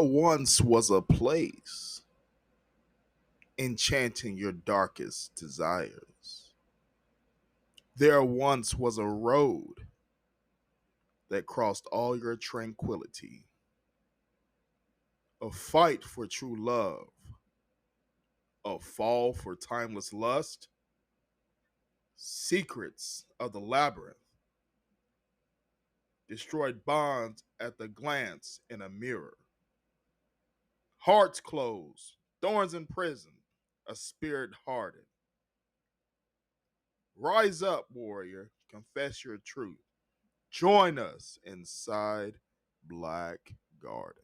once was a place enchanting your darkest desires. There once was a road that crossed all your tranquility, a fight for true love, a fall for timeless lust, secrets of the labyrinth, destroyed bonds at the glance in a mirror, hearts closed, thorns in prison, a spirit hardened. Rise up, warrior, confess your truth. Join us inside Black Garden.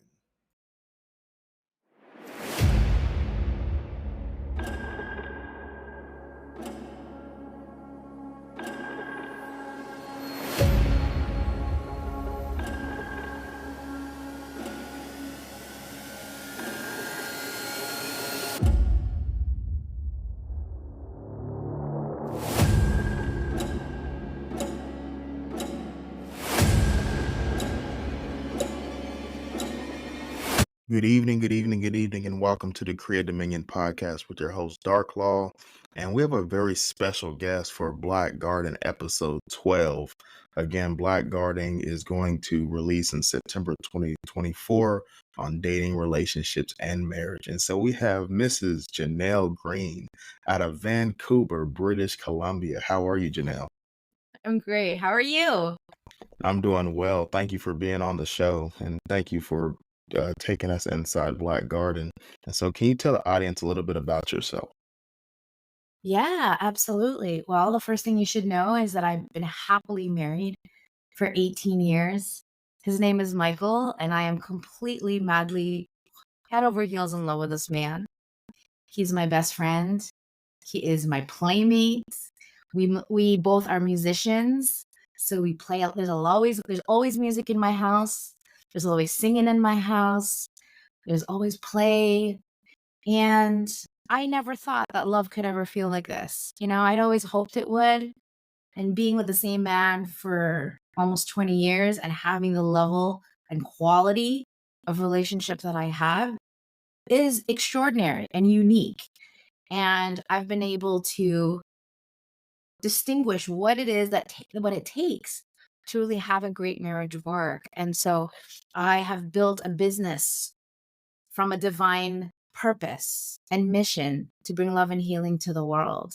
Good evening, good evening, good evening, and welcome to the Create Dominion podcast with your host, Dark Law. And we have a very special guest for Black Garden episode 12. Again, Black Garden is going to release in September 2024 on dating, relationships, and marriage. And so we have Mrs. Jeanelle Greene out of Vancouver, British Columbia. How are you, Jeanelle? I'm great. How are you? I'm doing well. Thank you for being on the show, and thank you for taking us inside Black Garden. And so, can you tell the audience a little bit about yourself? Yeah, absolutely. Well, the first thing you should know is that I've been happily married for 18 years. His name is Michael, and I am completely madly head over heels in love with this man. He's my best friend. He is my playmate. We both are musicians, so we play out. There's always music in my house. There's always singing in my house. There's always play. And I never thought that love could ever feel like this. I'd always hoped it would. And being with the same man for almost 20 years and having the level and quality of relationship that I have is extraordinary and unique. And I've been able to distinguish what it is what it takes to really have a great marriage work. And so I have built a business from a divine purpose and mission to bring love and healing to the world.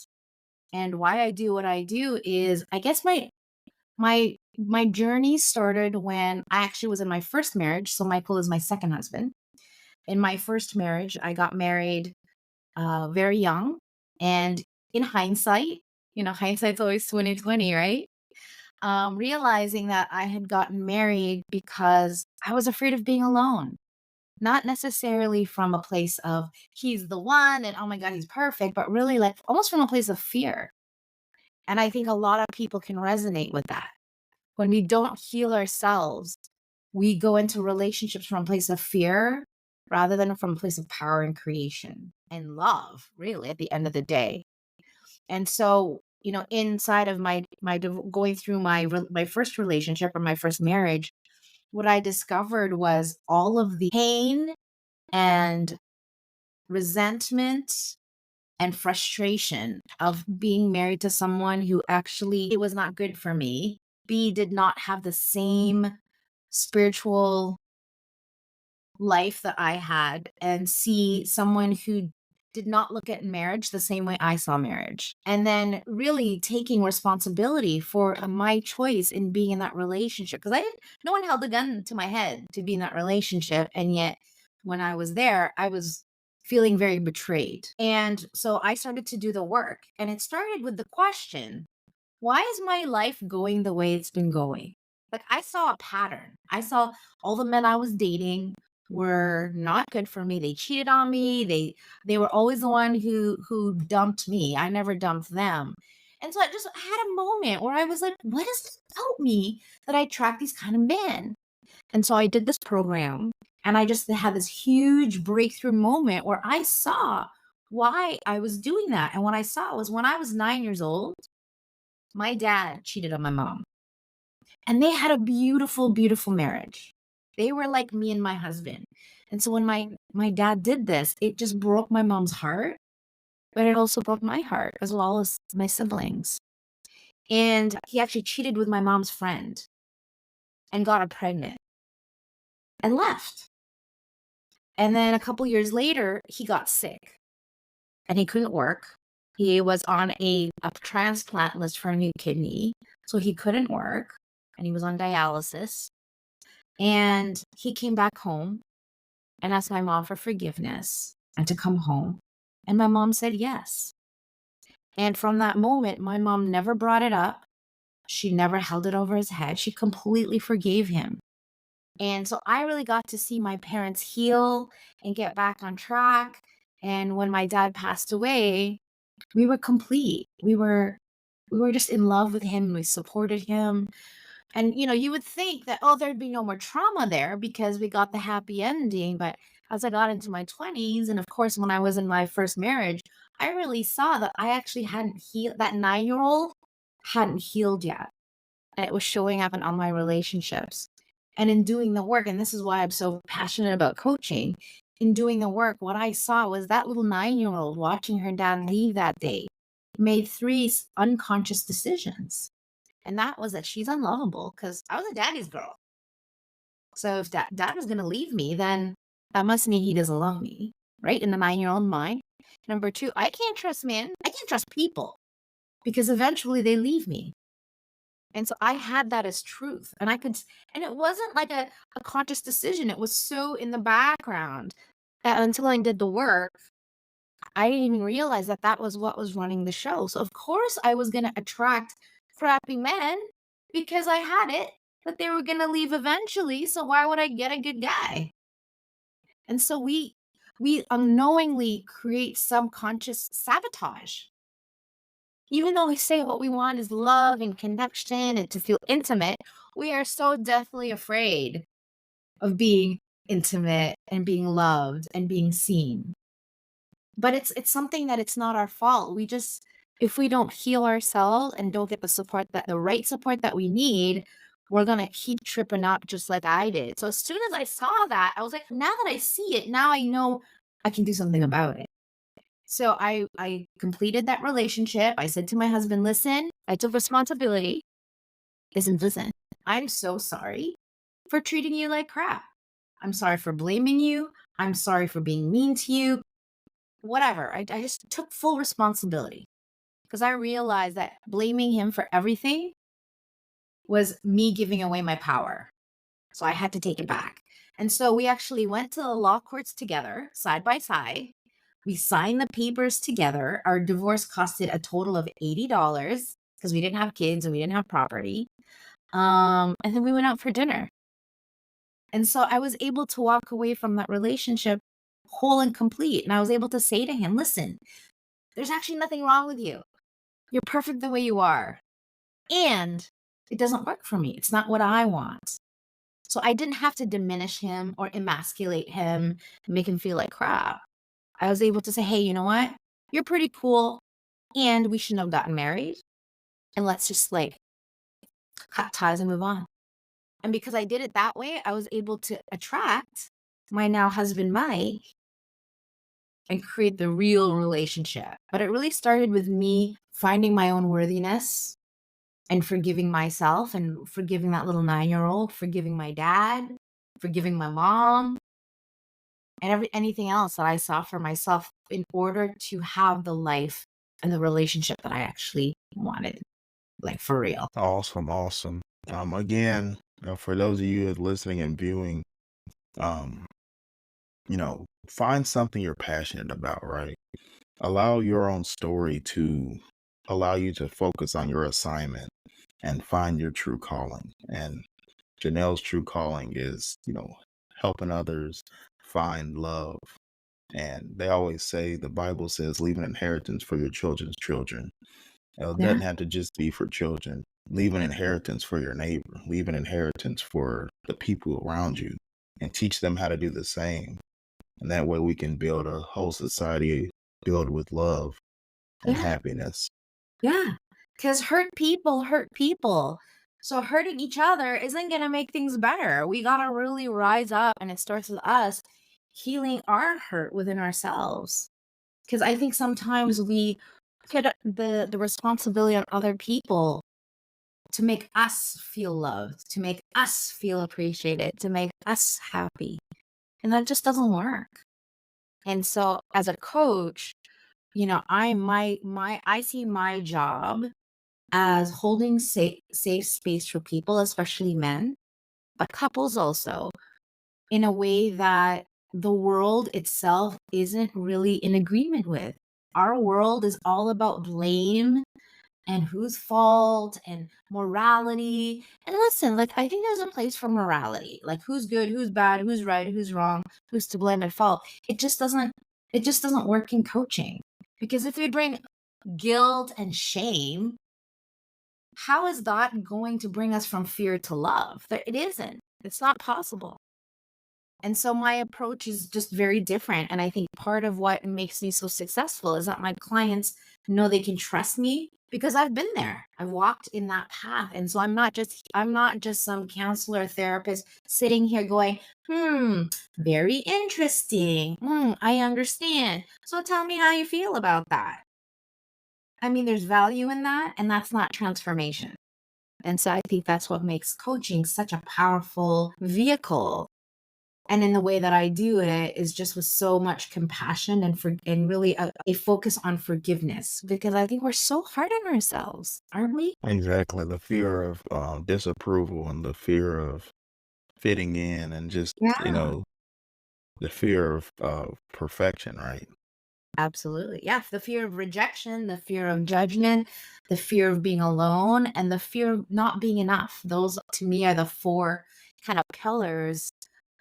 And why I do what I do is, I guess my journey started when I actually was in my first marriage. So Michael is my second husband. In my first marriage, I got married very young, and in hindsight, hindsight's always 2020, right? Realizing that I had gotten married because I was afraid of being alone. Not necessarily from a place of he's the one and oh my God, he's perfect, but really like almost from a place of fear. And I think a lot of people can resonate with that. When we don't heal ourselves, we go into relationships from a place of fear rather than from a place of power and creation and love, really, at the end of the day. And so, inside of going through my first relationship or my first marriage, what I discovered was all of the pain and resentment and frustration of being married to someone who actually it was not good for me. B did not have the same spiritual life that I had, and C someone who did not look at marriage the same way I saw marriage. And then really taking responsibility for my choice in being in that relationship, because no one held a gun to my head to be in that relationship, and yet when I was there, I was feeling very betrayed. And so I started to do the work, and it started with the question, why is my life going the way it's been going? Like, I saw a pattern. I saw all the men I was dating were not good for me. They cheated on me. They were always the one who dumped me. I never dumped them. And so I just had a moment where I was like, what is it about me that I attract these kind of men? And so I did this program, and I just had this huge breakthrough moment where I saw why I was doing that. And what I saw was when I was 9 years old, my dad cheated on my mom, and they had a beautiful, beautiful marriage. They were like me and my husband. And so when my dad did this, it just broke my mom's heart, but it also broke my heart as well as my siblings. And he actually cheated with my mom's friend and got her pregnant and left. And then a couple years later, he got sick and he couldn't work. He was on a transplant list for a new kidney, so he couldn't work and he was on dialysis. And he came back home and asked my mom for forgiveness and to come home. And my mom said yes. And from that moment, my mom never brought it up. She never held it over his head. She completely forgave him. And so I really got to see my parents heal and get back on track. And when my dad passed away, we were complete. We were just in love with him. We supported him. And you would think that, oh, there'd be no more trauma there because we got the happy ending. But as I got into my 20s, and of course when I was in my first marriage, I really saw that I actually hadn't healed. That 9-year-old hadn't healed yet. And it was showing up in all my relationships. And in doing the work, and this is why I'm so passionate about coaching, in doing the work, what I saw was that little 9-year-old watching her dad leave that day made three unconscious decisions. And that was that she's unlovable because I was a daddy's girl. So if dad was going to leave me, then that must mean he doesn't love me, right? In the 9-year-old mind. Number two, I can't trust men. I can't trust people because eventually they leave me. And so I had that as truth. And and it wasn't like a conscious decision. It was so in the background that until I did the work, I didn't even realize that that was what was running the show. So of course I was going to attract crappy men because I had it, but they were going to leave eventually. So why would I get a good guy? And so we unknowingly create subconscious sabotage. Even though we say what we want is love and connection and to feel intimate, we are so deathly afraid of being intimate and being loved and being seen. But it's something that it's not our fault. We just if we don't heal ourselves and don't get the right support that we need, we're gonna keep tripping up just like I did. So as soon as I saw that, I was like, now that I see it, now I know I can do something about it. So I completed that relationship. I said to my husband, "Listen, I took responsibility. Listen, I'm so sorry for treating you like crap. I'm sorry for blaming you. I'm sorry for being mean to you. Whatever. I just took full responsibility because I realized that blaming him for everything was me giving away my power. So I had to take it back. And so we actually went to the law courts together, side by side. We signed the papers together. Our divorce costed a total of $80 because we didn't have kids and we didn't have property. And then we went out for dinner. And so I was able to walk away from that relationship whole and complete. And I was able to say to him, listen, there's actually nothing wrong with you. You're perfect the way you are. And it doesn't work for me. It's not what I want. So I didn't have to diminish him or emasculate him and make him feel like crap. I was able to say, hey, you know what? You're pretty cool. And we shouldn't have gotten married. And let's just like cut ties and move on. And because I did it that way, I was able to attract my now husband, Mike, and create the real relationship. But it really started with me finding my own worthiness and forgiving myself and forgiving that little 9-year-old, forgiving my dad, forgiving my mom, and anything else that I saw for myself in order to have the life and the relationship that I actually wanted, like for real. Awesome, awesome. Again, for those of you that's listening and viewing, um, find something you're passionate about, right? Allow your own story to allow you to focus on your assignment and find your true calling. And Jeanelle's true calling is, helping others find love. And they always say, the Bible says, leave an inheritance for your children's children. It Yeah. doesn't have to just be for children. Leave an inheritance for your neighbor. Leave an inheritance for the people around you and teach them how to do the same. And that way we can build a whole society filled with love and Yeah. happiness. Yeah. Because hurt people hurt people. So hurting each other isn't going to make things better. We got to really rise up, and it starts with us healing our hurt within ourselves. Because I think sometimes we put the responsibility on other people to make us feel loved, to make us feel appreciated, to make us happy. And that just doesn't work. And so as a coach, I see my job as holding safe space for people, especially men, but couples also, in a way that the world itself isn't really in agreement with. Our world is all about blame and whose fault and morality. And listen, like I think there's a place for morality, like who's good, who's bad, who's right, who's wrong, who's to blame at fault. It just doesn't work in coaching. Because if we bring guilt and shame, how is that going to bring us from fear to love? It isn't. It's not possible. And so my approach is just very different. And I think part of what makes me so successful is that my clients know they can trust me because I've been there. I've walked in that path. And so I'm not just some counselor therapist sitting here going, very interesting. I understand. So tell me how you feel about that. I mean, there's value in that, and that's not transformation. And so I think that's what makes coaching such a powerful vehicle. And in the way that I do it is just with so much compassion and really a focus on forgiveness, because I think we're so hard on ourselves, aren't we? Exactly. The fear of disapproval and the fear of fitting in and just, Yeah. the fear of perfection, right? Absolutely. Yeah. The fear of rejection, the fear of judgment, the fear of being alone, and the fear of not being enough. Those to me are the four kind of pillars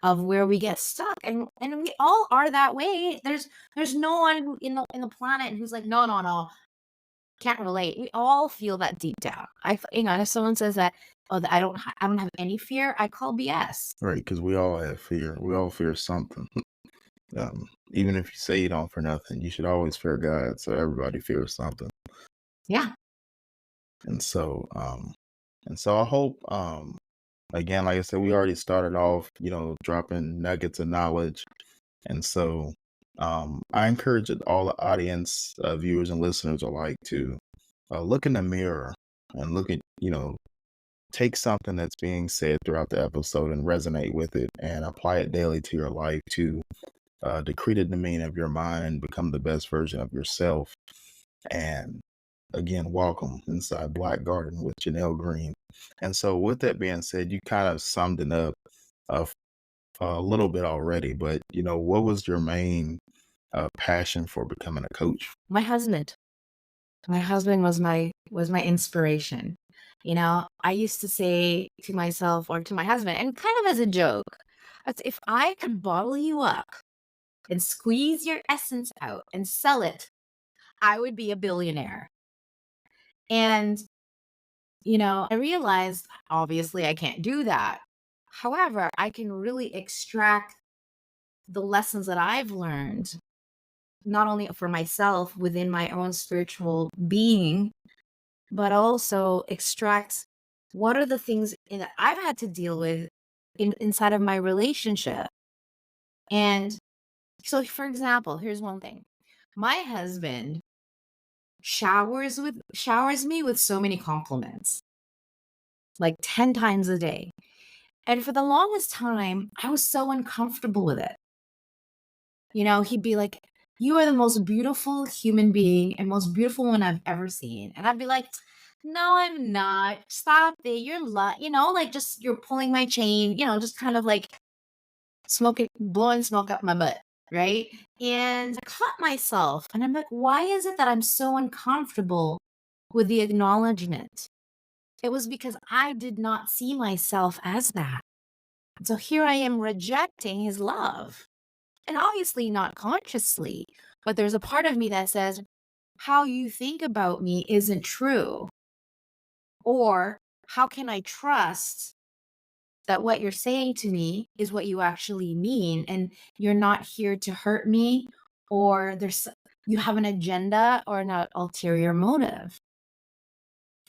of where we get stuck. And we all are that way. There's no one who in the planet who's like, no, no, no, can't relate. We all feel that deep down. If someone says that, oh, I don't have any fear, I call BS. Right, because we all have fear. We all fear something. Even if you say you don't fear nothing, you should always fear God. So everybody fears something. Yeah. And so, I hope, again, like I said, we already started off, dropping nuggets of knowledge. And so, I encourage all the audience, viewers and listeners alike to look in the mirror and look at, take something that's being said throughout the episode and resonate with it and apply it daily to your life to decree the domain of your mind, become the best version of yourself. And again, welcome inside Black Garden with Jeanelle Greene. And so, with that being said, you kind of summed it up uh, a little bit already, but what was your main passion for becoming a coach? My husband. My husband was my inspiration. I used to say to myself or to my husband, and kind of as a joke, if I could bottle you up and squeeze your essence out and sell it, I would be a billionaire. And, I realized obviously I can't do that. However, I can really extract the lessons that I've learned, not only for myself within my own spiritual being, but also extract what are the things that I've had to deal with inside of my relationship. And so, for example, here's one thing. My husband showers me with so many compliments, like 10 times a day. And for the longest time, I was so uncomfortable with it. He'd be like, "You are the most beautiful human being and most beautiful one I've ever seen." And I'd be like, "No, I'm not. Stop it. Like just you're pulling my chain, just kind of like smoking, blowing smoke up my butt." Right. And I caught myself and I'm like, why is it that I'm so uncomfortable with the acknowledgement? It was because I did not see myself as that. So here I am rejecting his love. And obviously not consciously, but there's a part of me that says, how you think about me isn't true. Or how can I trust that what you're saying to me is what you actually mean and you're not here to hurt me, or you have an agenda or an ulterior motive.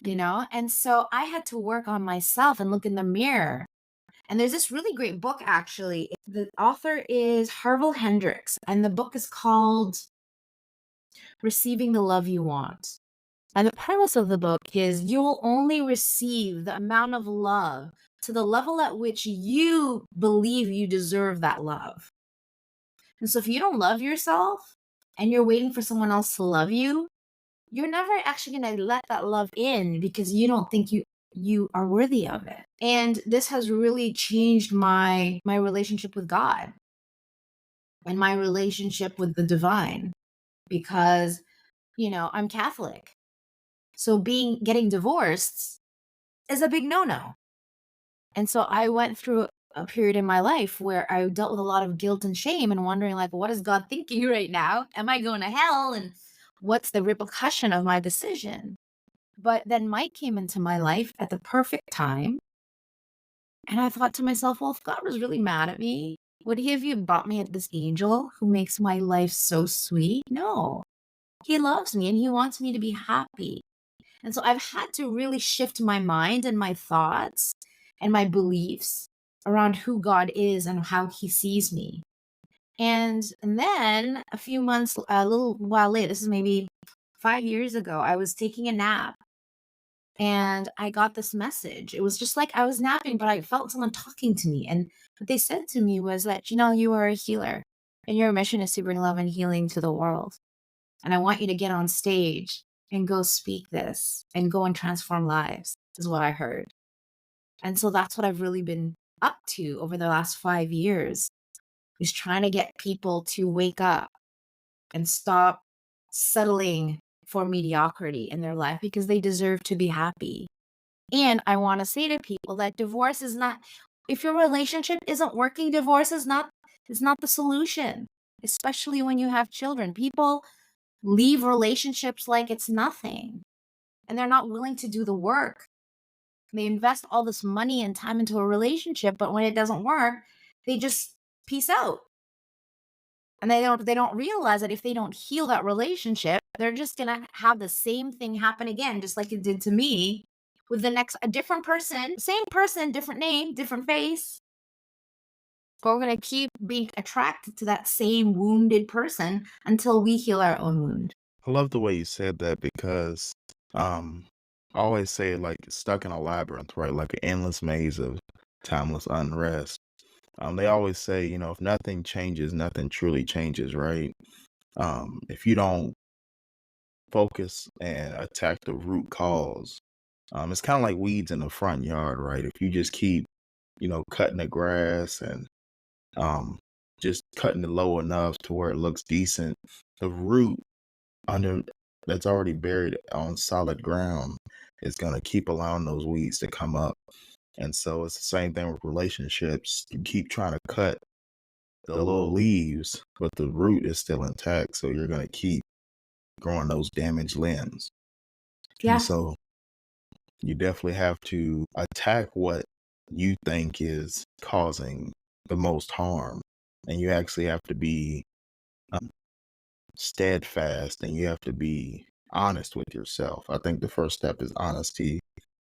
And so I had to work on myself and look in the mirror And there's this really great book, actually. The author is Harville Hendrix, and the book is called Receiving the Love You Want. And the premise of the book is you will only receive the amount of love to the level at which you believe you deserve that love. And so if you don't love yourself and you're waiting for someone else to love you, you're never actually going to let that love in because you don't think you are worthy of it. And this has really changed my relationship with God and my relationship with the divine because, I'm Catholic. So getting divorced is a big no-no. And so I went through a period in my life where I dealt with a lot of guilt and shame and wondering, like, what is God thinking right now? Am I going to hell? And what's the repercussion of my decision? But then Mike came into my life at the perfect time. And I thought to myself, well, if God was really mad at me, would he have you brought me at this angel who makes my life so sweet? No. He loves me and he wants me to be happy. And so I've had to really shift my mind and my thoughts and my beliefs around who God is and how he sees me. And then a little while later, this is maybe 5 years ago, I was taking a nap and I got this message. It was just like I was napping, but I felt someone talking to me. And what they said to me was that, you are a healer and your mission is to bring love and healing to the world. And I want you to get on stage and go speak this and go and transform lives, is what I heard. And so that's what I've really been up to over the last 5 years, is trying to get people to wake up and stop settling for mediocrity in their life because they deserve to be happy. And I want to say to people that divorce is not, if your relationship isn't working, divorce is not the solution, especially when you have children. People leave relationships like it's nothing, and they're not willing to do the work. They invest all this money and time into a relationship, but when it doesn't work, they just peace out. And they don't realize that if they don't heal that relationship, they're just going to have the same thing happen again, just like it did to me with a different person, same person, different name, different face. But we're going to keep being attracted to that same wounded person until we heal our own wound. I love the way you said that because um I always say like stuck in a labyrinth, right? Like an endless maze of timeless unrest. They always say, if nothing changes, nothing truly changes, right? If you don't focus and attack the root cause, it's kind of like weeds in the front yard, right? If you just keep, cutting the grass and um, just cutting it low enough to where it looks decent, the root under that's already buried on solid ground is going to keep allowing those weeds to come up. And so it's the same thing with relationships. You keep trying to cut the little leaves, but the root is still intact. So you're going to keep growing those damaged limbs. And Yeah. so you definitely have to attack what you think is causing the most harm. And you actually have to be um, steadfast and you have to be honest with yourself. I think the first step is honesty.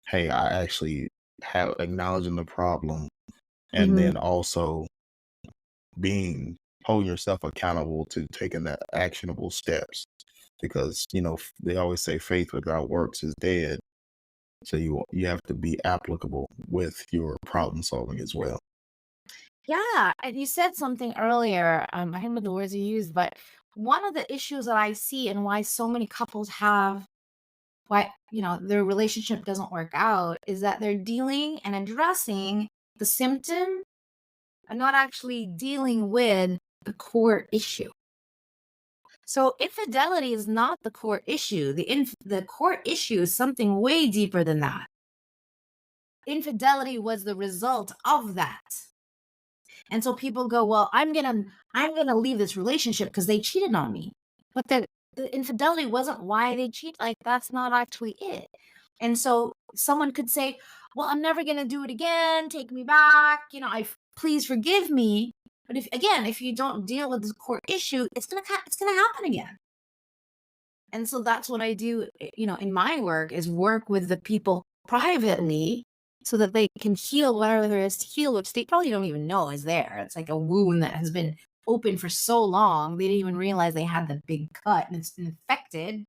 Hey, I actually have acknowledging the problem and Mhm. then also holding yourself accountable to taking that actionable steps because they always say faith without works is dead, so you have to be applicable with your problem solving as well. Yeah, and you said something earlier. I can't remember the words you used, but one of the issues that I see and why so many couples why their relationship doesn't work out is that they're dealing and addressing the symptom and not actually dealing with the core issue. So infidelity is not the core issue. The core issue is something way deeper than that. Infidelity was the result of that. And so people go, well, I'm gonna leave this relationship because they cheated on me. But the infidelity wasn't why they cheat. Like, that's not actually it. And so someone could say, well, I'm never gonna do it again. Take me back. Please forgive me. But if you don't deal with the core issue, it's gonna happen again. And so that's what I do, in my work is work with the people privately so that they can heal whatever there is to heal, which they probably don't even know is there. It's like a wound that has been open for so long, they didn't even realize they had the big cut and it's infected.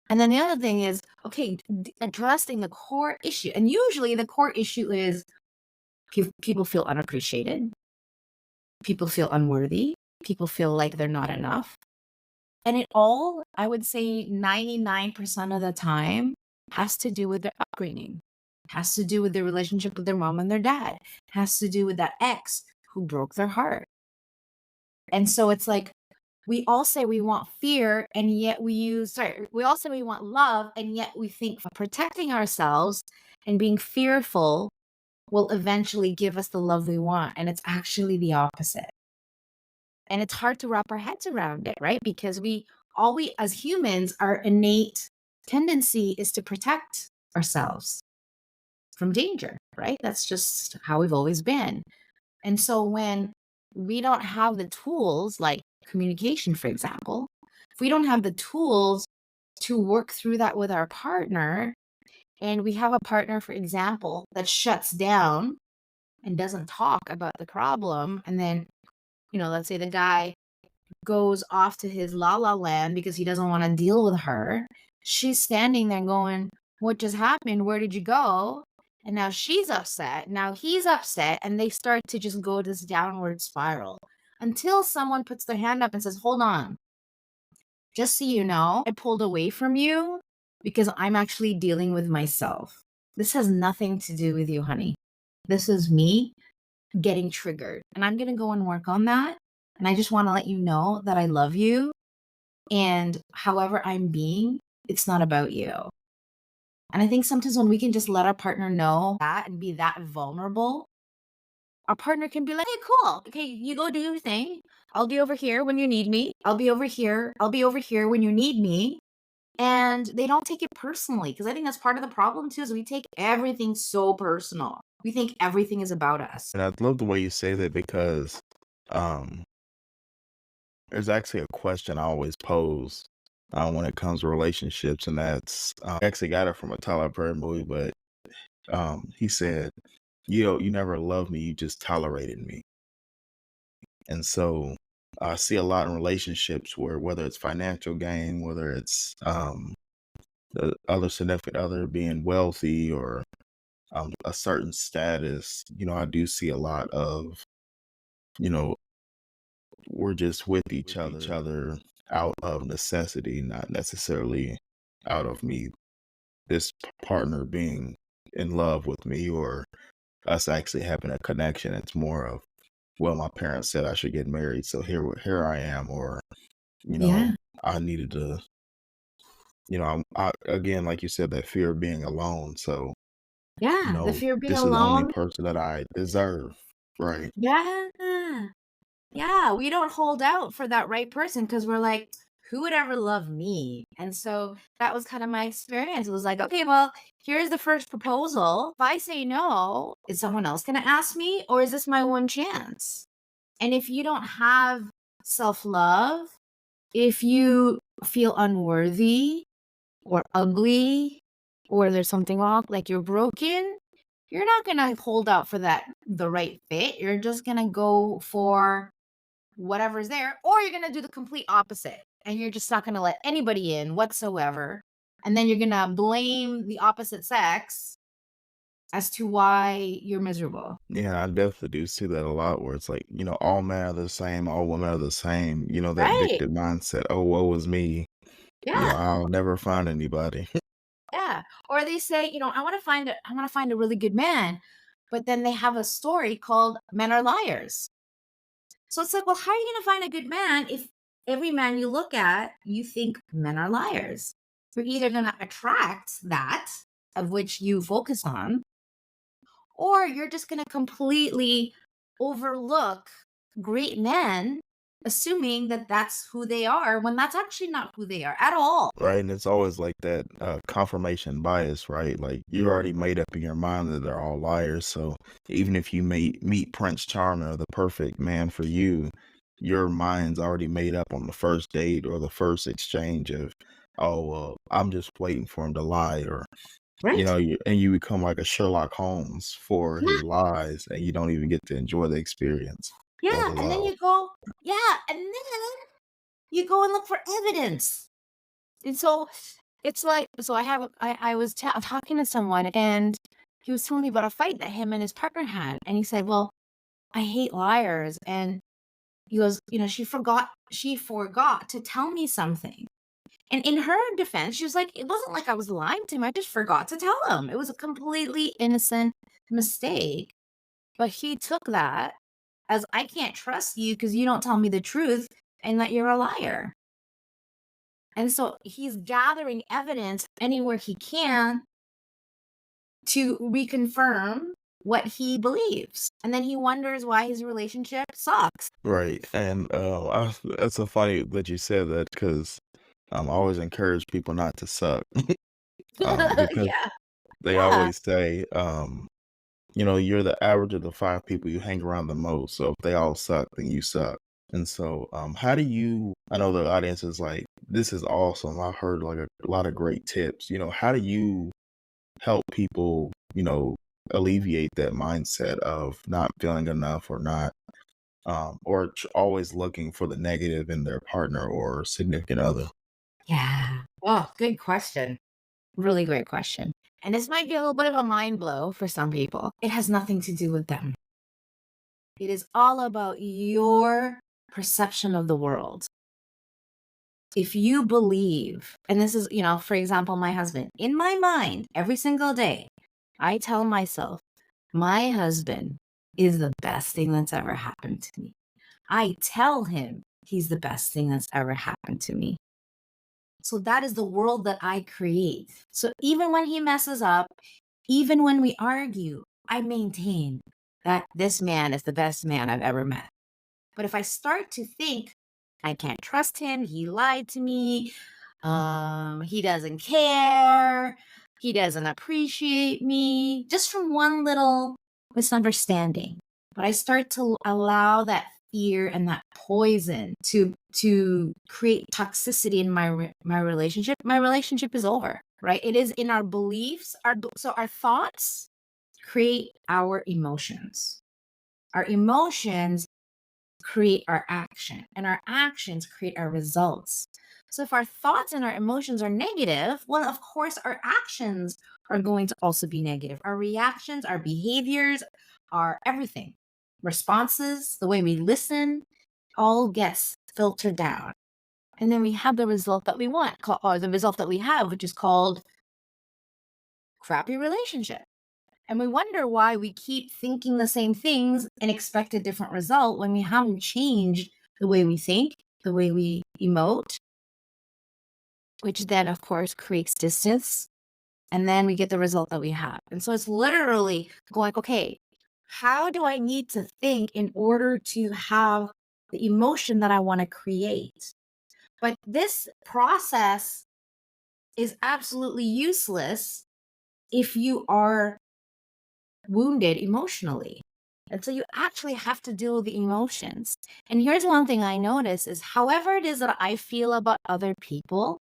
And then the other thing is, okay, addressing the core issue. And usually the core issue is people feel unappreciated, people feel unworthy, people feel like they're not enough. And it all, I would say 99% of the time, has to do with their upbringing, has to do with their relationship with their mom and their dad, has to do with that ex who broke their heart. And so it's like, we all say we want fear, and yet we all say we want love, and yet we think protecting ourselves and being fearful will eventually give us the love we want. And it's actually the opposite. And it's hard to wrap our heads around it, right? Because we as humans, our innate tendency is to protect ourselves from danger, right? That's just how we've always been. And so when we don't have the tools, like communication, for example, if we don't have the tools to work through that with our partner, and we have a partner, for example, that shuts down and doesn't talk about the problem, and then, let's say the guy goes off to his la la land because he doesn't want to deal with her. She's standing there going, "What just happened? Where did you go?" And now she's upset. Now he's upset. And they start to just go this downward spiral until someone puts their hand up and says, "Hold on. Just so you know, I pulled away from you because I'm actually dealing with myself. This has nothing to do with you, honey. This is me getting triggered. And I'm going to go and work on that. And I just want to let you know that I love you. And however I'm being, it's not about you." And I think sometimes when we can just let our partner know that and be that vulnerable, our partner can be like, "Hey, cool. Okay, you go do your thing. I'll be over here when you need me. I'll be over here. I'll be over here when you need me." And they don't take it personally. Because I think that's part of the problem too, is we take everything so personal. We think everything is about us. And I love the way you say that because um, there's actually a question I always pose when it comes to relationships, and that's I actually got it from a Tyler Perry movie, but he said, you never loved me, you just tolerated me." And so I see a lot in relationships where whether it's financial gain, whether it's the other significant other being wealthy or a certain status, I do see a lot of, you know, we're just with each other out of necessity, not necessarily out of me, this partner being in love with me or us actually having a connection. It's more of, well, my parents said I should get married, so here I am, or you know, Yeah. I needed to, again, like you said, that fear of being alone. So, Yeah. The fear of being this is the only alone. person that I deserve, right? Yeah. Yeah, we don't hold out for that right person because we're like, who would ever love me? And so that was kind of my experience. It was like, okay, well, here's the first proposal. If I say no, is someone else going to ask me, or is this my one chance? And if you don't have self love, if you feel unworthy or ugly, or there's something wrong, like you're broken, you're not going to hold out for the right fit. You're just going to go for whatever's there, or you're gonna do the complete opposite and you're just not gonna let anybody in whatsoever. And then you're gonna blame the opposite sex as to why you're miserable. Yeah, I definitely do see that a lot where it's like, all men are the same, all women are the same, that Right. victim mindset. Oh, woe is me. Yeah. I'll never find anybody. Yeah. Or they say, I want to find a really good man, but then they have a story called Men Are Liars. So it's like, well, how are you gonna find a good man if every man you look at, you think men are liars? You're either gonna attract that of which you focus on, or you're just going to completely overlook great men, assuming that that's who they are when that's actually not who they are at all. Right, and it's always like that confirmation bias, right? Like you already made up in your mind that they're all liars. So even if you meet Prince Charming or the perfect man for you, your mind's already made up on the first date or the first exchange of, oh, well, I'm just waiting for him to lie, or Right? and you become like a Sherlock Holmes for Yeah. his lies, and you don't even get to enjoy the experience or Yeah. the And then love. you go, yeah. And then you go and look for evidence. And so it's like, so I was talking to someone and he was telling me about a fight that him and his partner had. And he said, well, I hate liars. And he goes, she forgot to tell me something. And in her defense, she was like, it wasn't like I was lying to him. I just forgot to tell him. It was a completely innocent mistake. But he took that as I can't trust you because you don't tell me the truth and that you're a liar. And so he's gathering evidence anywhere he can to reconfirm what he believes. And then he wonders why his relationship sucks. Right, and, that's so funny that you said that because I always encourage people not to suck, because Yeah. they Yeah. always say, you're the average of the 5 people you hang around the most, so if they all suck, then you suck, and so, how do you I know the audience is like, "This is awesome, I've heard, like, a lot of great tips," how do you help people, alleviate that mindset of not feeling enough or not or always looking for the negative in their partner or significant other. Yeah. Oh, good question. Really great question. And this might be a little bit of a mind blow for some people. It has nothing to do with them. It is all about your perception of the world. If you believe, and this is, for example, my husband, in my mind, every single day, I tell myself, my husband is the best thing that's ever happened to me. I tell him he's the best thing that's ever happened to me. So that is the world that I create. So even when he messes up, even when we argue, I maintain that this man is the best man I've ever met. But if I start to think, I can't trust him, he lied to me, he doesn't care, he doesn't appreciate me, just from one little misunderstanding. But I start to allow that fear and that poison to create toxicity in my relationship. My relationship is over, right? It is in our beliefs. So our thoughts create our emotions. Our emotions create our action, and our actions create our results. So if our thoughts and our emotions are negative, well, of course, our actions are going to also be negative. Our reactions, our behaviors, our everything, responses, the way we listen, all gets filtered down. And then we have the result that we want, or the result that we have, which is called crappy relationship. And we wonder why we keep thinking the same things and expect a different result when we haven't changed the way we think, the way we emote, which then, of course, creates distance. And then we get the result that we have. And so it's literally going, okay, how do I need to think in order to have the emotion that I want to create? But this process is absolutely useless if you are wounded emotionally. And so you actually have to deal with the emotions. And here's one thing I notice is however it is that I feel about other people,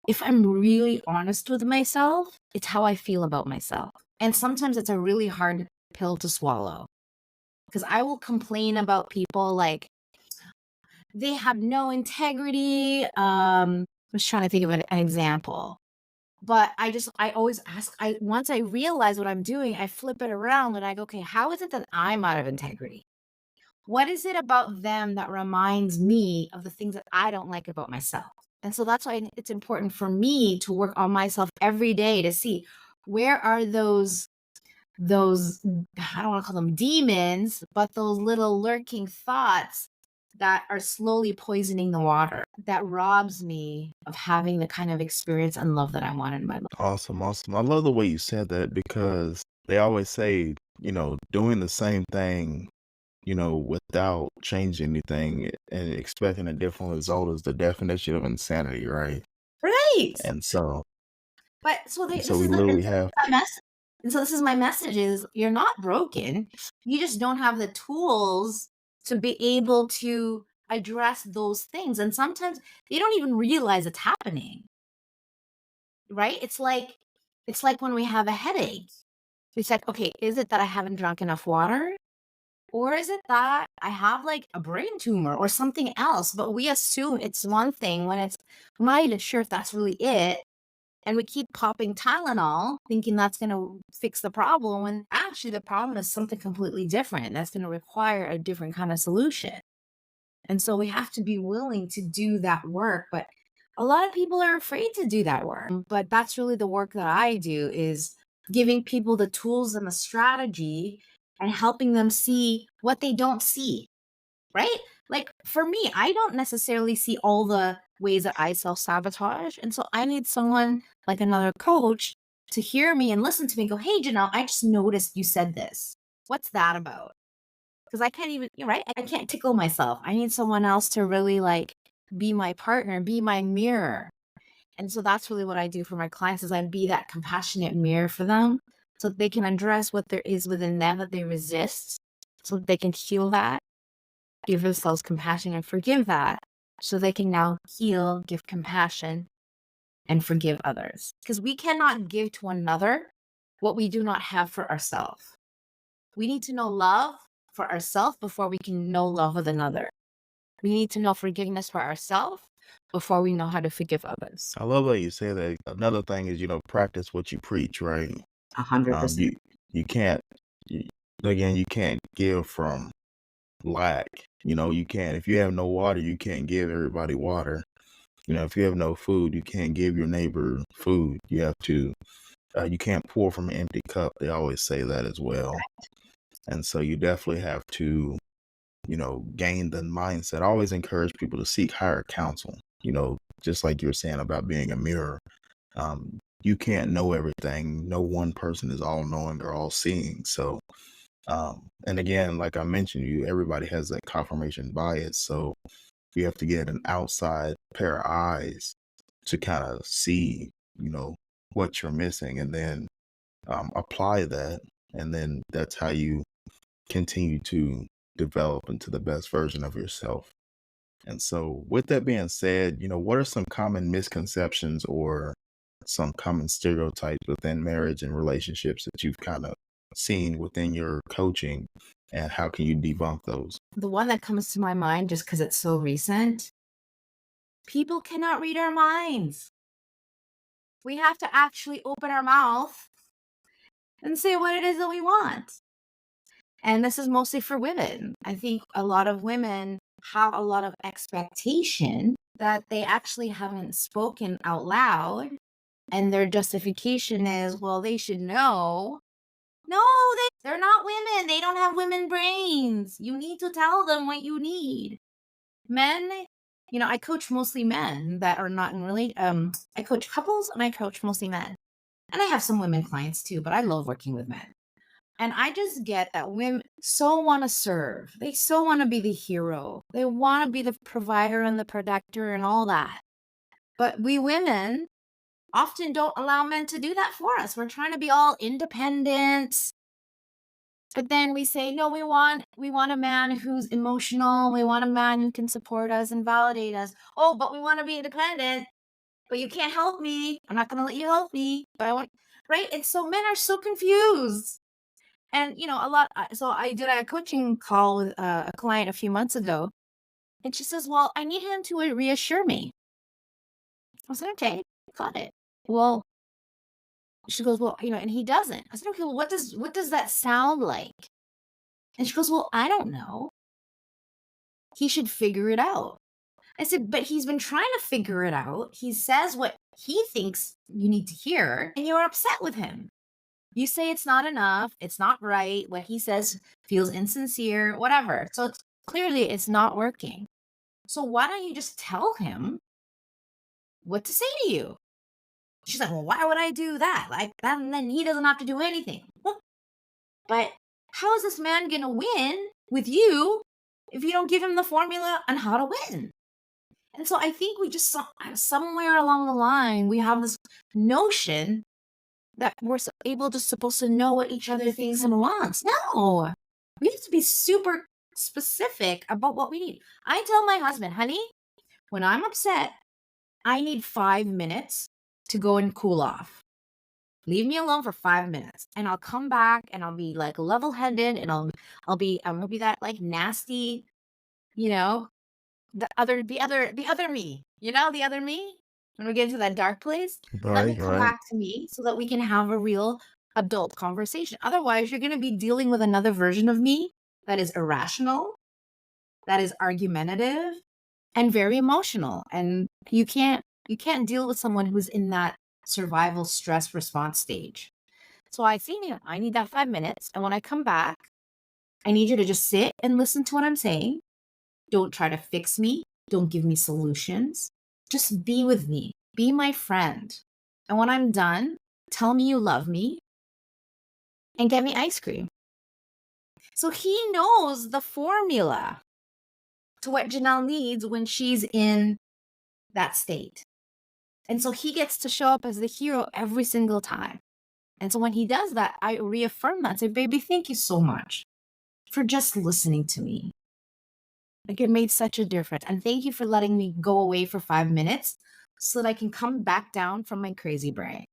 if I'm really honest with myself, it's how I feel about myself. And sometimes it's a really hard pill to swallow because I will complain about people like they have no integrity. I was trying to think of an example. But I always ask, once I realize what I'm doing, I flip it around and I go, okay, how is it that I'm out of integrity? What is it about them that reminds me of the things that I don't like about myself? And so that's why it's important for me to work on myself every day to see where are those I don't want to call them demons, but those little lurking thoughts that are slowly poisoning the water that robs me of having the kind of experience and love that I want in my life. Awesome, awesome. I love the way you said that because they always say, doing the same thing, without changing anything and expecting a different result is the definition of insanity, right? Right. And so, But so and so this we is literally have, my message. And so this is my message is you're not broken. You just don't have the tools to be able to address those things. And sometimes you don't even realize it's happening. Right? It's like It's like when we have a headache. We said, okay, is it that I haven't drunk enough water? Or is it that I have like a brain tumor or something else? But we assume it's one thing when it's I'm not even sure if that's really it. And we keep popping Tylenol, thinking that's going to fix the problem, when actually the problem is something completely different. That's going to require a different kind of solution. And so we have to be willing to do that work. But a lot of people are afraid to do that work. But that's really the work that I do, is giving people the tools and the strategy and helping them see what they don't see, right? Like for me, I don't necessarily see all the ways that I self sabotage. And so I need someone like another coach to hear me and listen to me and go, hey, Janelle, I just noticed you said this. What's that about? Because I can't even, you're right. I can't tickle myself. I need someone else to really like be my partner, be my mirror. And so that's really what I do for my clients, is I be that compassionate mirror for them so that they can address what there is within them that they resist, so that they can heal that, give themselves compassion and forgive that, so they can now heal, give compassion, and forgive others. Because we cannot give to one another what we do not have for ourselves. We need to know love for ourselves before we can know love with another. We need to know forgiveness for ourselves before we know how to forgive others. I love that you say that. Another thing is, practice what you preach, right? You 100%. you can't you, again, you can't give from lack. You can't, if you have no water, you can't give everybody water. If you have no food, you can't give your neighbor food. You can't pour from an empty cup. They always say that as well. And so you definitely have to, gain the mindset. I always encourage people to seek higher counsel, just like you're saying about being a mirror. You can't know everything. No one person is all knowing or all seeing. So, and again, like I mentioned, everybody has that confirmation bias. So you have to get an outside pair of eyes to kind of see, what you're missing, and then apply that. And then that's how you continue to develop into the best version of yourself. And so, with that being said, what are some common misconceptions or some common stereotypes within marriage and relationships that you've kind of seen within your coaching, and how can you debunk those? The one that comes to my mind, just because it's so recent, people cannot read our minds. We have to actually open our mouth and say what it is that we want. And this is mostly for women. I think a lot of women have a lot of expectation that they actually haven't spoken out loud. And their justification is, well, they should know. No, they're not women. They don't have women brains. You need to tell them what you need. Men, I coach mostly men that are not in I coach couples and I coach mostly men. And I have some women clients too, but I love working with men. And I just get that women so want to serve. They so want to be the hero. They want to be the provider and the protector and all that. But we women often don't allow men to do that for us. We're trying to be all independent. But then we say, no, we want a man who's emotional. We want a man who can support us and validate us. Oh, but we want to be independent. But you can't help me. I'm not going to let you help me. But I want, right? And so men are so confused. And, so I did a coaching call with a client a few months ago. And she says, well, I need him to reassure me. I said, okay, got it. Well, she goes, well, and he doesn't. I said, okay, well, what does that sound like? And she goes, well, I don't know. He should figure it out. I said, but he's been trying to figure it out. He says what he thinks you need to hear, and you're upset with him. You say it's not enough, it's not right, what he says feels insincere, whatever. So clearly it's not working. So why don't you just tell him what to say to you? She's like, well, why would I do that? Like that, and then he doesn't have to do anything. Well, but how is this man going to win with you if you don't give him the formula on how to win? And so I think we just somewhere along the line, we have this notion that we're supposed to know what each other thinks and wants. No, we have to be super specific about what we need. I tell my husband, honey, when I'm upset, I need 5 minutes to go and cool off. Leave me alone for 5 minutes and I'll come back and I'll be like level headed and I'm gonna be that like nasty, you know, the other me, the other me. When we get into that dark place, let me Right, come right. back to me so that we can have a real adult conversation. Otherwise, you're gonna be dealing with another version of me that is irrational, that is argumentative, and very emotional. And you can't deal with someone who's in that survival stress response stage. So I need that 5 minutes. And when I come back, I need you to just sit and listen to what I'm saying. Don't try to fix me. Don't give me solutions. Just be with me. Be my friend. And when I'm done, tell me you love me and get me ice cream. So he knows the formula to what Janelle needs when she's in that state. And so he gets to show up as the hero every single time. And so when he does that, I reaffirm that. Say, baby, thank you so much for just listening to me. Like it made such a difference. And thank you for letting me go away for 5 minutes so that I can come back down from my crazy brain.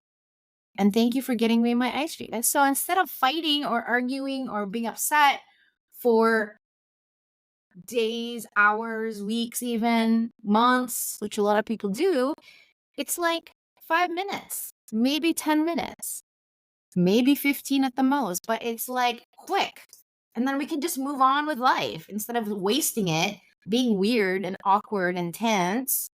And thank you for getting me my ice cream. And so instead of fighting or arguing or being upset for days, hours, weeks, even months, which a lot of people do, it's like 5 minutes, maybe 10 minutes, maybe 15 at the most, but it's like quick. And then we can just move on with life instead of wasting it, being weird and awkward and tense,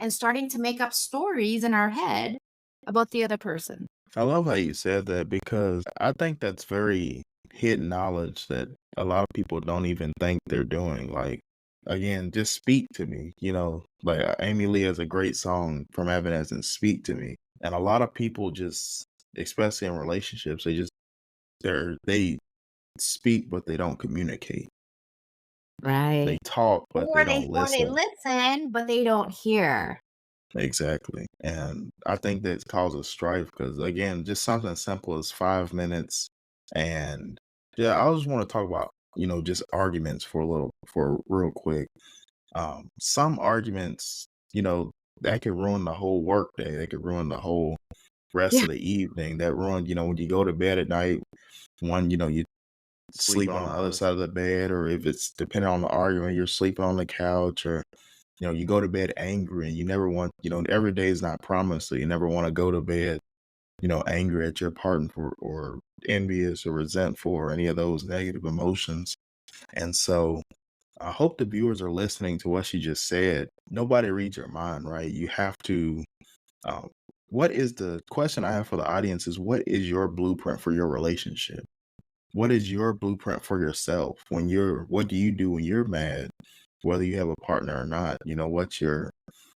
and starting to make up stories in our head about the other person. I love how you said that because I think that's very hidden knowledge that a lot of people don't even think they're doing. Like, again, just speak to me. Like Amy Lee has a great song from Evanescence, "Speak to Me," and a lot of people just, especially in relationships, they speak but they don't communicate. Right. They talk but they don't Or they listen. listen, but they don't hear. Exactly. And I think that causes strife because, again, just something simple as 5 minutes. And yeah, I just want to talk about, just arguments for real quick. Some arguments, that could ruin the whole work day. They could ruin the whole rest Yeah. of the evening. That ruin, when you go to bed at night, one, you sleep on the other side of the bed, or if it's depending on the argument, you're sleeping on the couch, or you go to bed angry and you never want, every day is not promised. So you never want to go to bed, angry at your partner or envious or resentful or any of those negative emotions. And so I hope the viewers are listening to what she just said. Nobody reads your mind, right? You have to, um, what is the question I have for the audience is what is your blueprint for your relationship? What is your blueprint for yourself what do you do when you're mad, whether you have a partner or not? What's your,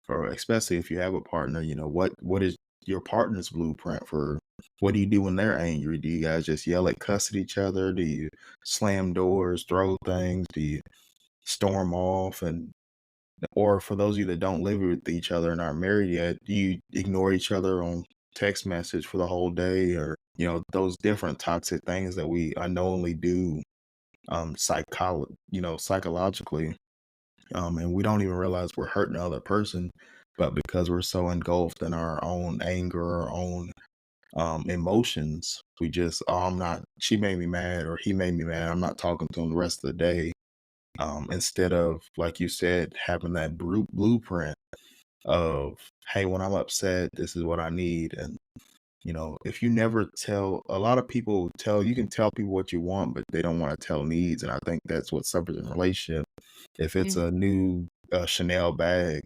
or especially if you have a partner, what is your partner's blueprint for what do you do when they're angry? Do you guys just yell at cuss at each other? Do you slam doors, throw things? Do you storm off? And or for those of you that don't live with each other and aren't married yet, do you ignore each other on text message for the whole day, or those different toxic things that we unknowingly do, psychologically, and we don't even realize we're hurting the other person, but because we're so engulfed in our own anger, our own emotions, we just, oh, I'm not, she made me mad or he made me mad, I'm not talking to him the rest of the day. Instead of, like you said, having that blueprint of, hey, when I'm upset, this is what I need. And if you never tell, a lot of people you can tell people what you want, but they don't want to tell needs. And I think that's what suffers in a relationship. If it's Mm. a new Chanel bag,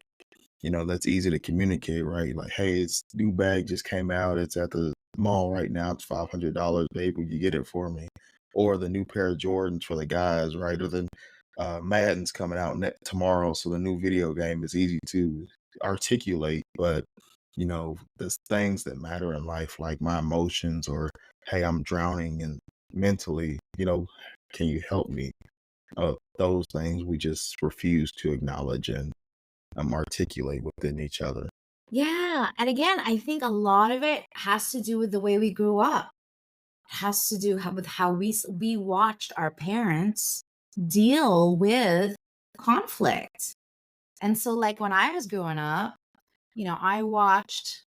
that's easy to communicate, right? Like, hey, it's new bag just came out. It's at the mall right now. It's $500, babe. Will you get it for me? Or the new pair of Jordans for the guys, right? Or the Madden's coming out tomorrow, so the new video game is easy to articulate. But there's things that matter in life, like my emotions, or hey, I'm drowning and mentally, can you help me? Those things we just refuse to acknowledge and articulate within each other. Yeah. And again, I think a lot of it has to do with the way we grew up. It has to do with how we watched our parents deal with conflict. And so like when I was growing up, I watched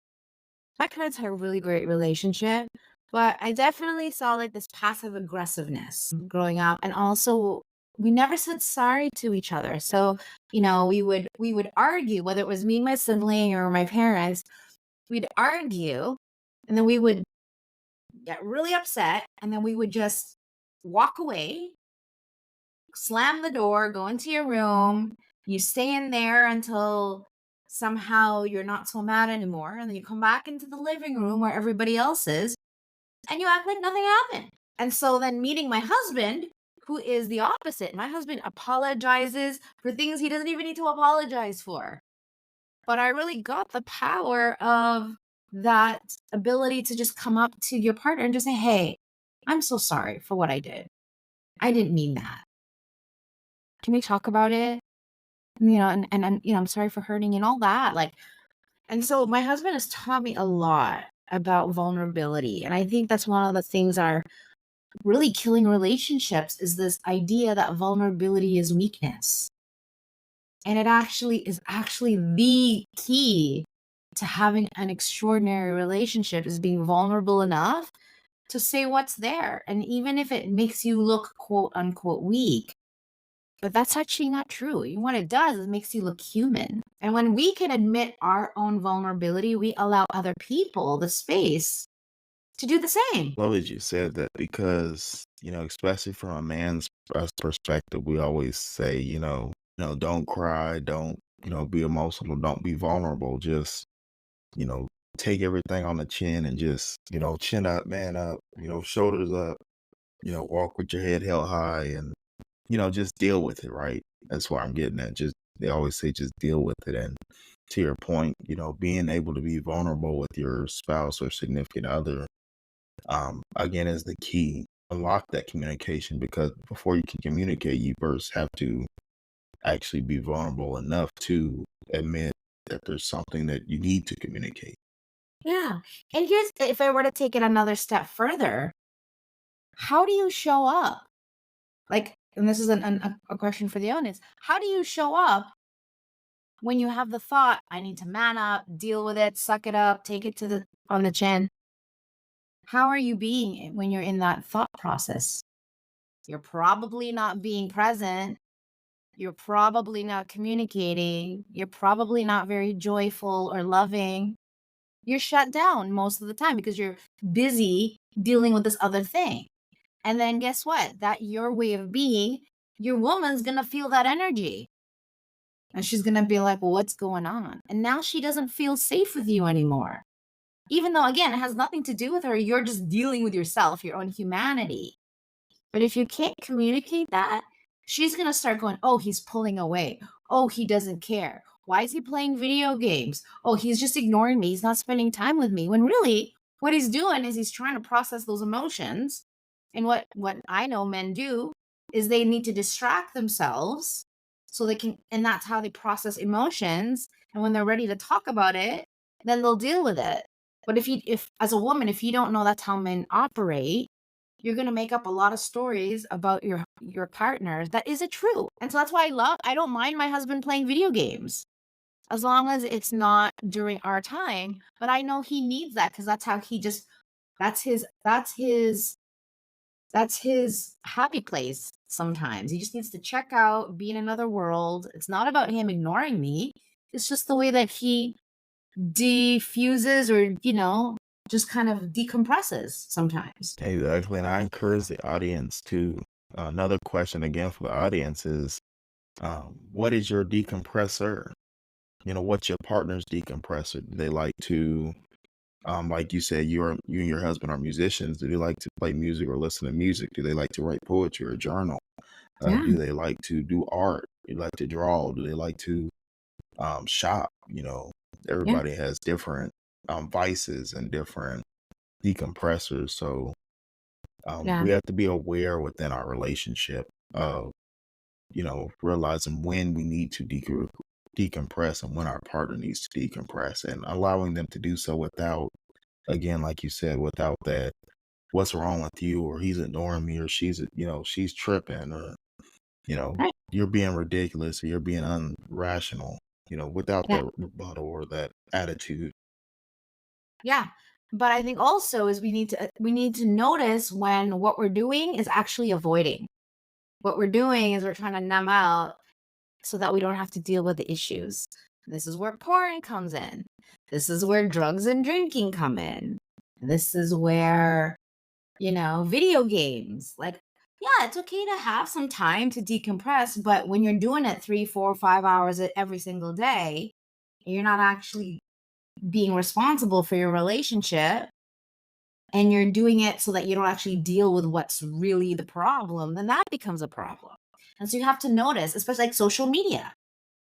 My parents had a really great relationship, but I definitely saw like this passive aggressiveness growing up. And also we never said sorry to each other. So, we would argue, whether it was me and my sibling or my parents, we'd argue and then we would get really upset and then we would just walk away, slam the door, go into your room, you stay in there until somehow you're not so mad anymore, and then you come back into the living room where everybody else is, and you act like nothing happened. And so then meeting my husband, who is the opposite, my husband apologizes for things he doesn't even need to apologize for. But I really got the power of that ability to just come up to your partner and just say, "Hey, I'm so sorry for what I did. I didn't mean that. Can we talk about it? I'm sorry for hurting you," and all that, like, and so my husband has taught me a lot about vulnerability, and I think that's one of the things are really killing relationships is this idea that vulnerability is weakness, and it actually the key to having an extraordinary relationship is being vulnerable enough to say what's there, and even if it makes you look, quote, unquote, "weak," but that's actually not true. What it does is it makes you look human. And when we can admit our own vulnerability, we allow other people the space to do the same. Love that you said that because, especially from a man's perspective, we always say, don't cry, don't, be emotional, don't be vulnerable. Just, you know, take everything on the chin and just, chin up, man up, shoulders up, walk with your head held high and, just deal with it, right? That's why I'm getting at. Just, they always say, just deal with it. And to your point, being able to be vulnerable with your spouse or significant other, again, is the key. Unlock that communication because before you can communicate, you first have to actually be vulnerable enough to admit that there's something that you need to communicate. Yeah. And here's, if I were to take it another step further, how do you show up? Like, and this is a question for the audience. How do you show up when you have the thought, I need to man up, deal with it, suck it up, take it to the on the chin? How are you being when you're in that thought process? You're probably not being present. You're probably not communicating. You're probably not very joyful or loving. You're shut down most of the time because you're busy dealing with this other thing. And then guess what? That your way of being, your woman's going to feel that energy. And she's going to be like, well, what's going on? And now she doesn't feel safe with you anymore. Even though, again, it has nothing to do with her. You're just dealing with yourself, your own humanity. But if you can't communicate that, she's going to start going, oh, he's pulling away. Oh, he doesn't care. Why is he playing video games? Oh, he's just ignoring me. He's not spending time with me. When really, what he's doing is he's trying to process those emotions. And what I know men do is they need to distract themselves so they can, and that's how they process emotions. And when they're ready to talk about it, then they'll deal with it. But if as a woman, if you don't know that's how men operate, you're gonna make up a lot of stories about your partner that isn't true. And so that's why I don't mind my husband playing video games as long as it's not during our time. But I know he needs that because that's how he just that's his happy place sometimes. He just needs to check out, be in another world. It's not about him ignoring me. It's just the way that he diffuses or, just kind of decompresses sometimes. Exactly. And I encourage the audience to another question again for the audience is what is your decompressor? What's your partner's decompressor? Do they like to like you said, you and your husband are musicians. Do they like to play music or listen to music? Do they like to write poetry or journal? Yeah, Do they like to do art? Do they like to draw? Do they like to shop? yeah, Everybody has different vices and different decompressors. So yeah. we have to be aware within our relationship of, realizing when we need to decompress and when our partner needs to decompress and allowing them to do so without, again, like you said, without that, what's wrong with you, or he's ignoring me, or she's tripping, or, Right. you're being ridiculous, or you're being unrational, without Yeah. that rebuttal or that attitude. Yeah. But I think also is we need to notice when what we're doing is actually avoiding. What we're doing is we're trying to numb out so that we don't have to deal with the issues. This is where porn comes in. This is where drugs and drinking come in. This is where, video games. Like, yeah, it's okay to have some time to decompress, but when you're doing it 3, 4, 5 hours every single day, you're not actually being responsible for your relationship and you're doing it so that you don't actually deal with what's really the problem, then that becomes a problem. And so you have to notice, especially like social media,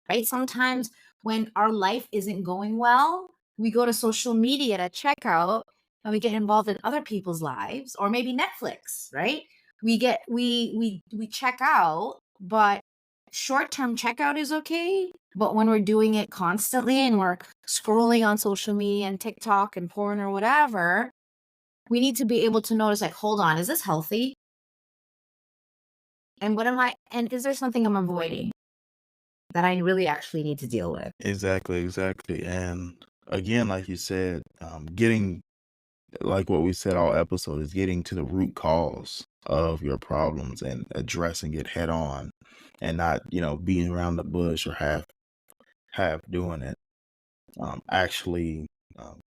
right? Sometimes when our life isn't going well, we go to social media to check out and we get involved in other people's lives or maybe Netflix, right? We check out, but short-term checkout is okay, but when we're doing it constantly and we're scrolling on social media and TikTok and porn or whatever, we need to be able to notice like, hold on, is this healthy? And is there something I'm avoiding that I really actually need to deal with? Exactly, exactly. And again, like you said, getting like what we said all episode is getting to the root cause of your problems and addressing it head on and not, beating around the bush or half doing it. Actually,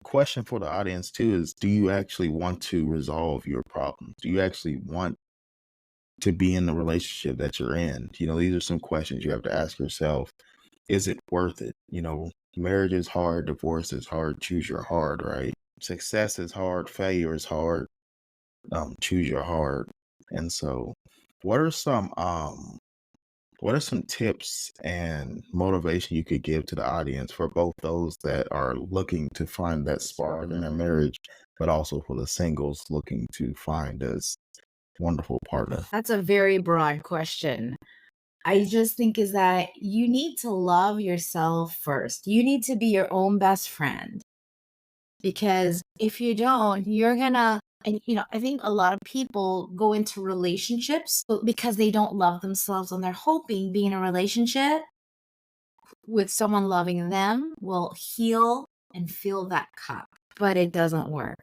question for the audience too is, do you actually want to resolve your problems? Do you actually want to be in the relationship that you're in? These are some questions you have to ask yourself. Is it worth it? Marriage is hard, divorce is hard, choose your hard, right? Success is hard, failure is hard, choose your hard. And so what are some tips and motivation you could give to the audience for both those that are looking to find that spark in their marriage, but also for the singles looking to find this wonderful partner? That's a very broad question. I just think is that you need to love yourself first. You need to be your own best friend because if you don't, you're gonna, and I think a lot of people go into relationships because they don't love themselves and they're hoping being in a relationship with someone loving them will heal and fill that cup. But it doesn't work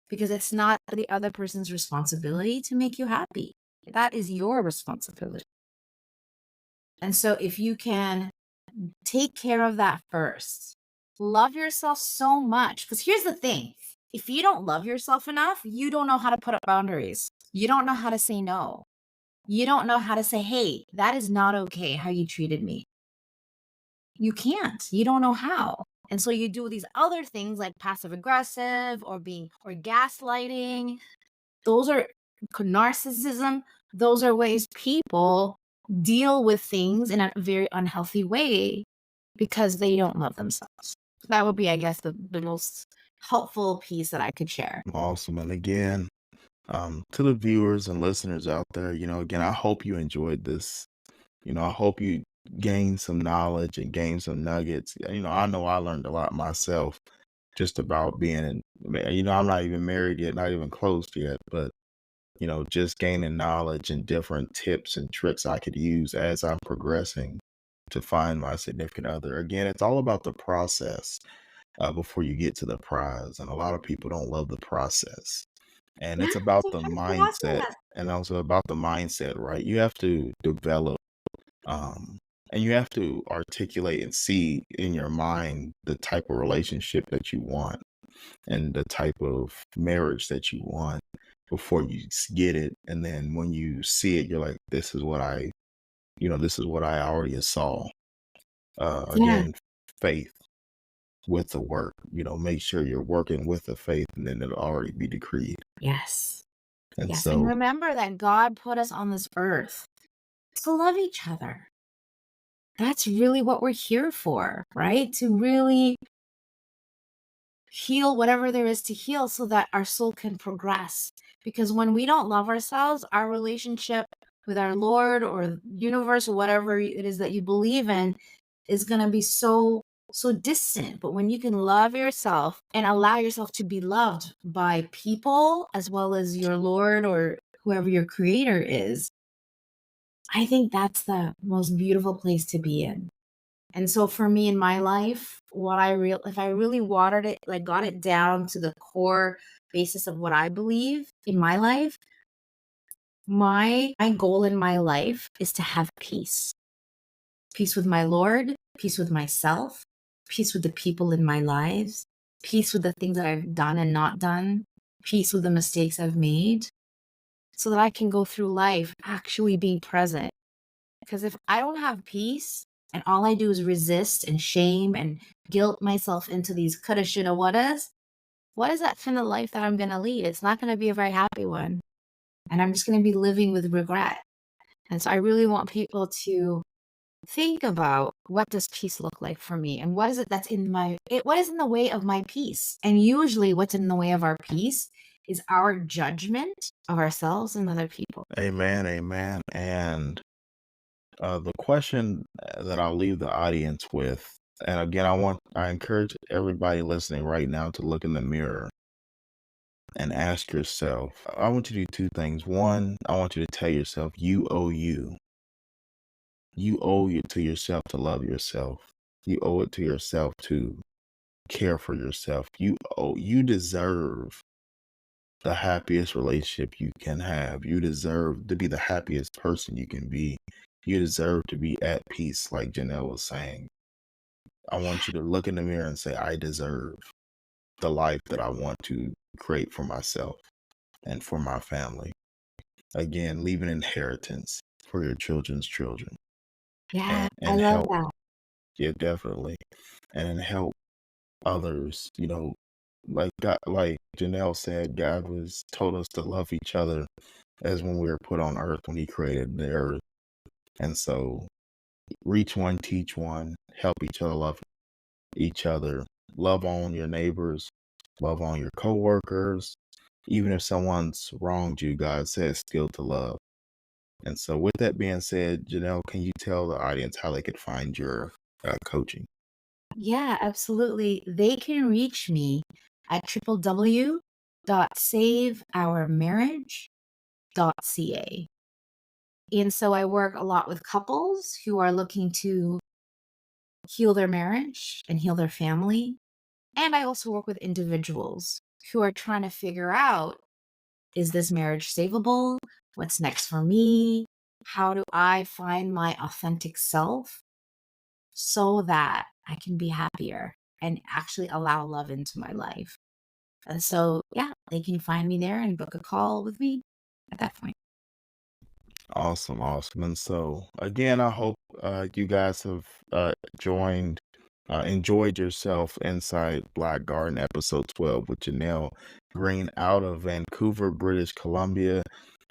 because it's not the other person's responsibility to make you happy. That is your responsibility. And so if you can take care of that first, love yourself so much. Because here's the thing, if you don't love yourself enough, you don't know how to put up boundaries. You don't know how to say no. You don't know how to say, hey, that is not okay how you treated me. You can't. You don't know how. And so you do these other things like passive aggressive or gaslighting. Those are narcissism. Those are ways people deal with things in a very unhealthy way because they don't love themselves. That would be, I guess, the most helpful piece that I could share. Awesome. And again, to the viewers and listeners out there, again, I hope you enjoyed this. I hope you gain some knowledge and gain some nuggets. I know I learned a lot myself just about being in, I'm not even married yet, not even close yet, but, just gaining knowledge and different tips and tricks I could use as I'm progressing to find my significant other. Again, it's all about the process before you get to the prize. And a lot of people don't love the process. And Yeah, it's about it's the a mindset process. and also about the mindset, right? You have to develop um, and you have to articulate and see in your mind the type of relationship that you want and the type of marriage that you want before you get it. And then when you see it, you're like, this is what I already saw. Yeah. Again, faith with the work, make sure you're working with the faith and then it'll already be decreed. Yes. And Yes. And so, remember that God put us on this earth to love each other. That's really what we're here for, right? To really heal whatever there is to heal so that our soul can progress. Because when we don't love ourselves, our relationship with our Lord or universe or whatever it is that you believe in is going to be so distant. But when you can love yourself and allow yourself to be loved by people as well as your Lord or whoever your creator is, I think that's the most beautiful place to be in. And so for me in my life, if I really watered it, like got it down to the core basis of what I believe in my life, my goal in my life is to have peace. Peace with my Lord, peace with myself, peace with the people in my lives, peace with the things that I've done and not done, peace with the mistakes I've made, so that I can go through life actually being present. Because if I don't have peace and all I do is resist and shame and guilt myself into these coulda, shoulda, wouldas, what is that kind of life that I'm going to lead? It's not going to be a very happy one. And I'm just going to be living with regret. And so I really want people to think about, what does peace look like for me? And what is it that's what is in the way of my peace? And usually what's in the way of our peace is our judgment of ourselves and other people. Amen, amen. And the question that I'll leave the audience with, and again, I encourage everybody listening right now to look in the mirror and ask yourself. I want you to do two things. One, I want you to tell yourself you owe you. You owe it to yourself to love yourself. You owe it to yourself to care for yourself. You deserve the happiest relationship you can have. You deserve to be the happiest person you can be. You deserve to be at peace, like Jeanelle was saying. I want you to look in the mirror and say, I deserve the life that I want to create for myself and for my family. Again, leave an inheritance for your children's children Yeah, I and love help. that. Yeah, definitely. And then help others, like God, like Jeanelle said, God was told us to love each other as when we were put on earth, when he created the earth. And so reach one, teach one, help each other, love each other, love on your neighbors, love on your coworkers. Even if someone's wronged you, God says still to love. And so with that being said, Jeanelle, can you tell the audience how they could find your coaching? Yeah, absolutely. They can reach me at www.saveourmarriage.ca. And so I work a lot with couples who are looking to heal their marriage and heal their family. And I also work with individuals who are trying to figure out, is this marriage savable? What's next for me? How do I find my authentic self so that I can be happier and actually allow love into my life? And so, yeah, they can find me there and book a call with me at that point. Awesome, awesome. And so again, I hope you guys have enjoyed yourself inside Black Garden episode 12 with Jeanelle Greene out of Vancouver, British Columbia.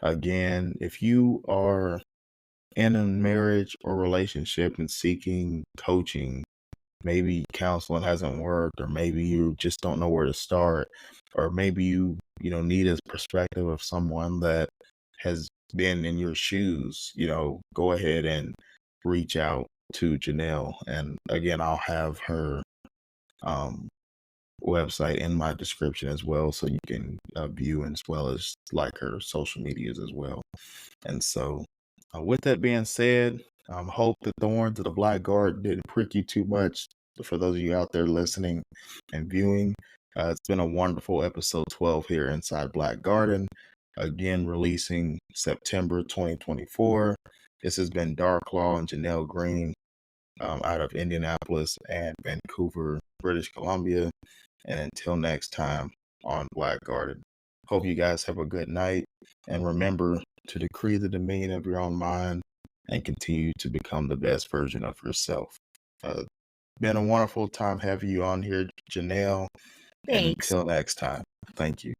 Again, if you are in a marriage or relationship and seeking coaching, maybe counseling hasn't worked, or maybe you just don't know where to start, or maybe you need a perspective of someone that has been in your shoes, go ahead and reach out to Jeanelle. And again, I'll have her um, website in my description as well, so you can view, and as well as like her social medias as well. And so, with that being said, hope the thorns of the black guard didn't prick you too much. For those of you out there listening and viewing, it's been a wonderful episode 12 here inside Black Garden. Again, releasing September 2024. This has been Dark Law and Jeanelle Greene out of Indianapolis and Vancouver, British Columbia. And until next time on Black Garden, hope you guys have a good night. And remember to decree the dominion of your own mind and continue to become the best version of yourself. Been a wonderful time having you on here, Jeanelle. And Thanks. until next time, thank you.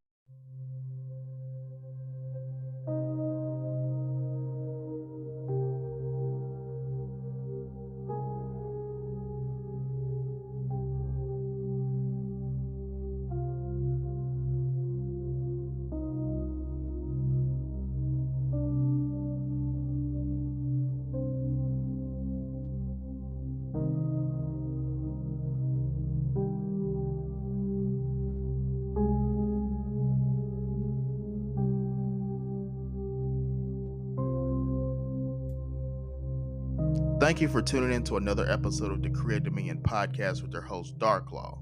thank you for tuning in to another episode of the Create Dominion podcast with your host, Darklaw.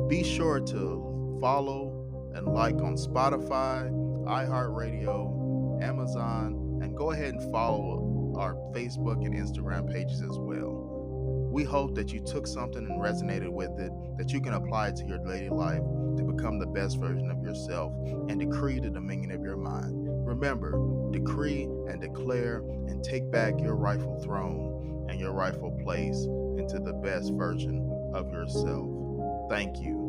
Be sure to follow and like on Spotify, iHeartRadio, Amazon, and go ahead and follow our Facebook and Instagram pages as well. We hope that you took something and resonated with it, that you can apply it to your daily life to become the best version of yourself and decree the dominion of your mind. Remember, decree and declare and take back your rightful throne and your rightful place into the best version of yourself. Thank you.